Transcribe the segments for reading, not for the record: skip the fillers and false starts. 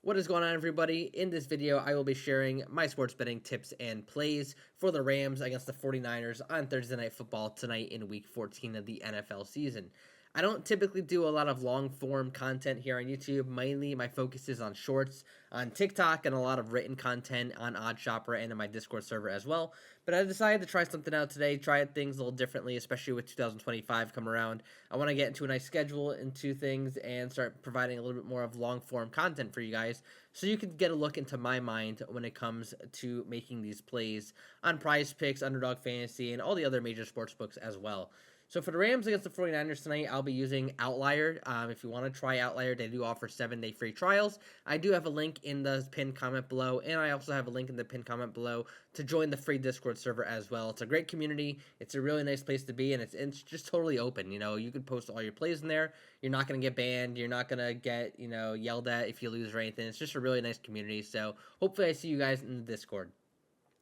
What is going on, everybody? In this video, I will be sharing my sports betting tips and plays for the Rams against the 49ers on Thursday Night Football tonight in Week 14 of the NFL season. I don't typically do a lot of long-form content here on YouTube. Mainly, my focus is on shorts on TikTok and a lot of written content on OddsShopper and in my Discord server as well. But I decided to try something out today, try things a little differently, especially with 2025 come around. I want to get into a nice schedule into things and start providing a little bit more of long-form content for you guys so you can get a look into my mind when it comes to making these plays on Prize Picks, Underdog Fantasy, and all the other major sports books as well. So for the Rams against the 49ers tonight, I'll be using Outlier. If you want to try Outlier, they do offer 7-day free trials. I do have a link in the pinned comment below, and I also have a link in the pinned comment below to join the free Discord server as well. It's a great community. It's a really nice place to be, and it's just totally open. You know, you can post all your plays in there. You're not going to get banned. You're not going to get, yelled at if you lose or anything. It's just a really nice community. So hopefully I see you guys in the Discord.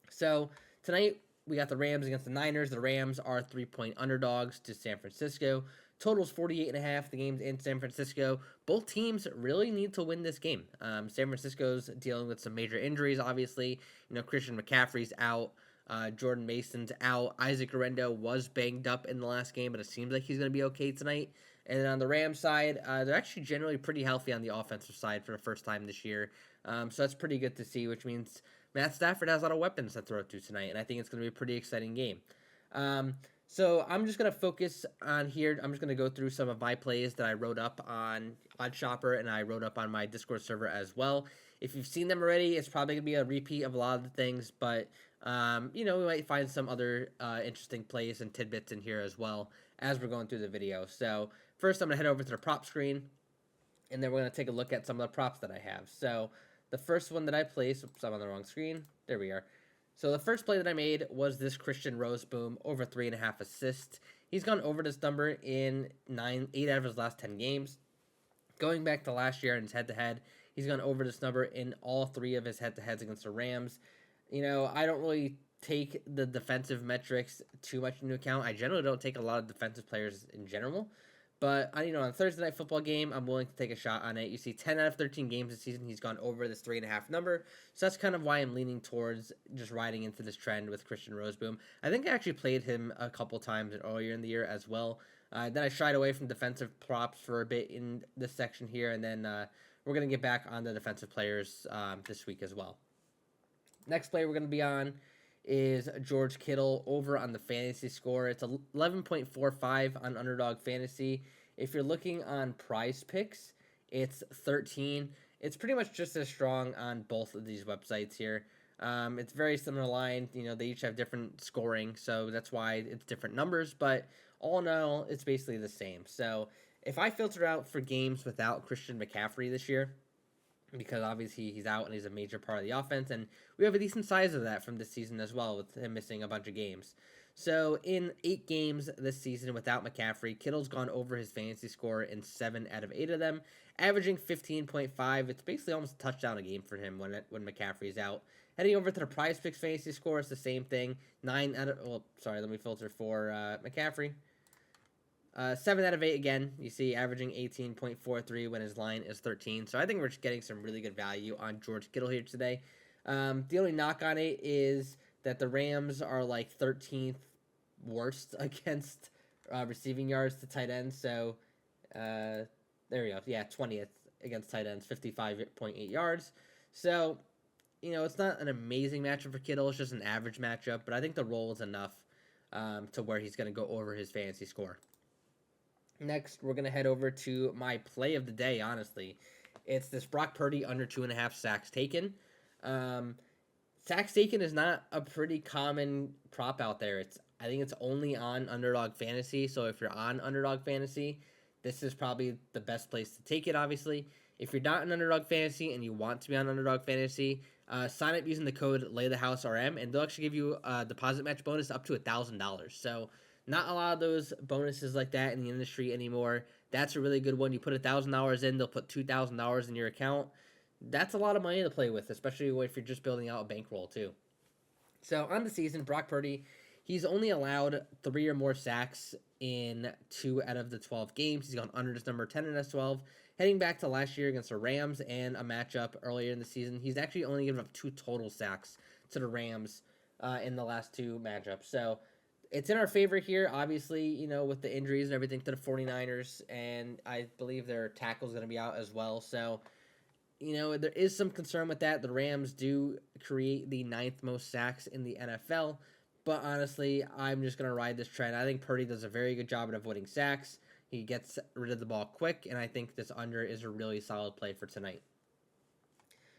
So tonight, we got the Rams against the Niners. The Rams are 3-point underdogs to San Francisco. Total's 48.5. The game's in San Francisco. Both teams really need to win this game. San Francisco's dealing with some major injuries, obviously. Christian McCaffrey's out. Jordan Mason's out. Isaac Orendo was banged up in the last game, but it seems like he's going to be okay tonight. And then on the Rams side, they're actually generally pretty healthy on the offensive side for the first time this year. So that's pretty good to see, which means Matt Stafford has a lot of weapons to throw to tonight, and I think it's going to be a pretty exciting game. So I'm just going to focus on here. I'm just going to go through some of my plays that I wrote up on OddsShopper, and I wrote up on my Discord server as well. If you've seen them already, it's probably going to be a repeat of a lot of the things, but, we might find some other interesting plays and tidbits in here as well as we're going through the video. So first, I'm going to head over to the prop screen, and then we're going to take a look at some of the props that I have. So the first one that I placed, oops, I'm on the wrong screen. There we are. So the first play that I made was this Christian Roseboom over 3.5 assists. He's gone over this number in 8 out of his last 10 games. Going back to last year in his head-to-head, he's gone over this number in all 3 of his head-to-heads against the Rams. I don't really take the defensive metrics too much into account. I generally don't take a lot of defensive players in general. But, on Thursday Night Football game, I'm willing to take a shot on it. You see 10 out of 13 games this season, he's gone over this 3.5 number. So that's kind of why I'm leaning towards just riding into this trend with Christian Roseboom. I think I actually played him a couple times earlier in the year as well. Then I shied away from defensive props for a bit in this section here. And then we're going to get back on the defensive players this week as well. Next play we're going to be on is George Kittle over on the fantasy score. It's 11.45 on Underdog Fantasy. If you're looking on Prize Picks, it's 13. It's pretty much just as strong on both of these websites here. It's very similar line. They each have different scoring, so that's why it's different numbers. But all in all, it's basically the same. So if I filter out for games without Christian McCaffrey this year, because obviously he's out and he's a major part of the offense, and we have a decent size of that from this season as well, with him missing a bunch of games. So in 8 games this season without McCaffrey, Kittle's gone over his fantasy score in 7 out of 8 of them, averaging 15.5. It's basically almost a touchdown a game for him when McCaffrey's out. Heading over to the Prize Picks fantasy score, it's the same thing. Let me filter for McCaffrey. 7 out of 8 again. You see, averaging 18.43 when his line is 13. So I think we're just getting some really good value on George Kittle here today. The only knock on it is that the Rams are like 13th worst against receiving yards to tight ends. So there we go. Yeah, 20th against tight ends, 55.8 yards. So, it's not an amazing matchup for Kittle. It's just an average matchup. But I think the role is enough to where he's going to go over his fantasy score. Next, we're going to head over to my play of the day, honestly. It's this Brock Purdy under 2.5 sacks taken. Sacks taken is not a pretty common prop out there. I think it's only on Underdog Fantasy, so if you're on Underdog Fantasy, this is probably the best place to take it, obviously. If you're not in Underdog Fantasy and you want to be on Underdog Fantasy, sign up using the code LayTheHouseRM, and they'll actually give you a deposit match bonus up to $1,000. So not a lot of those bonuses like that in the industry anymore. That's a really good one. You put $1,000 in, they'll put $2,000 in your account. That's a lot of money to play with, especially if you're just building out a bankroll too. So on the season, Brock Purdy, he's only allowed 3 or more sacks in 2 out of the 12 games. He's gone under this number 10 out of 12. heading back to last year against the Rams and a matchup earlier in the season, he's actually only given up 2 total sacks to the Rams in the last 2 matchups. So it's in our favor here, obviously, with the injuries and everything to the 49ers, and I believe their tackle is going to be out as well. So, there is some concern with that. The Rams do create the 9th most sacks in the NFL, but honestly, I'm just going to ride this trend. I think Purdy does a very good job at avoiding sacks. He gets rid of the ball quick, and I think this under is a really solid play for tonight.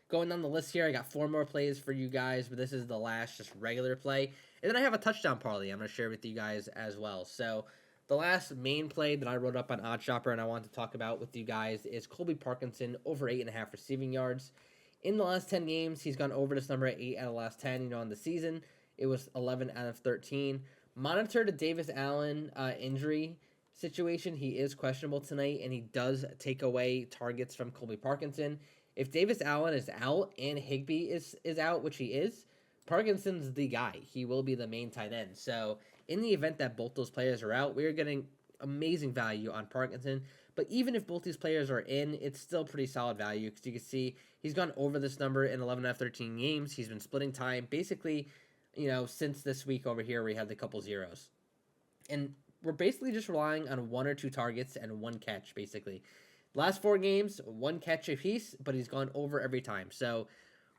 Going down the list here, I got 4 more plays for you guys, but this is the last just regular play. And then I have a touchdown parlay I'm going to share with you guys as well. So the last main play that I wrote up on OddsShopper and I want to talk about with you guys is Colby Parkinson over 8.5 receiving yards. In the last 10 games, he's gone over this number at 8 out of the last 10. On the season, it was 11 out of 13. Monitor the Davis Allen injury situation. He is questionable tonight, and he does take away targets from Colby Parkinson. If Davis Allen is out and Higbee is out, which he is, Parkinson's the guy. He will be the main tight end. So in the event that both those players are out, we are getting amazing value on Parkinson. But even if both these players are in, it's still pretty solid value because you can see he's gone over this number in 11 out of 13 games. He's been splitting time basically, since this week over here where we had the couple zeros. And we're basically just relying on 1 or 2 targets and 1 catch, basically. Last 4 games, 1 catch apiece, but he's gone over every time. So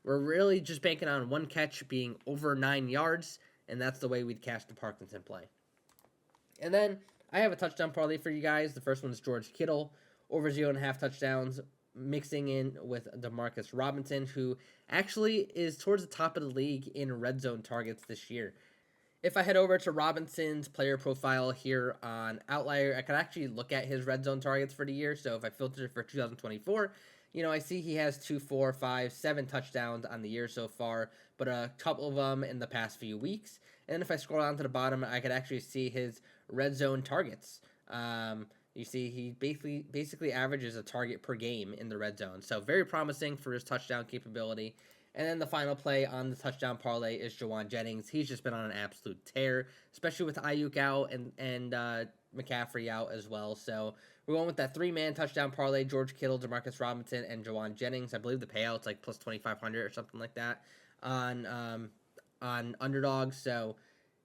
we're really just banking on 1 catch being over 9 yards, and that's the way we'd cash the Parkinson play. And then I have a touchdown parlay for you guys. The first one is George Kittle, over 0.5 touchdowns, mixing in with Demarcus Robinson, who actually is towards the top of the league in red zone targets this year. If I head over to Robinson's player profile here on Outlier, I can actually look at his red zone targets for the year. So if I filter for 2024, I see he has 2, 4, 5, 7 touchdowns on the year so far, but a couple of them in the past few weeks. And then if I scroll down to the bottom, I could actually see his red zone targets. You see he basically averages a target per game in the red zone. So very promising for his touchdown capability. And then the final play on the touchdown parlay is Jawan Jennings. He's just been on an absolute tear, especially with Ayuk out and McCaffrey out as well. So we're going with that 3-man touchdown parlay: George Kittle, Demarcus Robinson, and Jawan Jennings. I believe the payout's like plus 2,500 or something like that on Underdog. So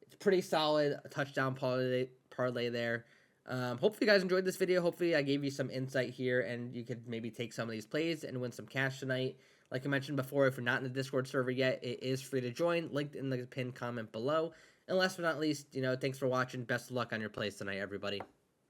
it's pretty solid touchdown parlay there. Hopefully you guys enjoyed this video. Hopefully I gave you some insight here and you could maybe take some of these plays and win some cash tonight. Like I mentioned before, if you're not in the Discord server yet, it is free to join, linked in the pinned comment below. And last but not least, thanks for watching. Best of luck on your plays tonight, everybody.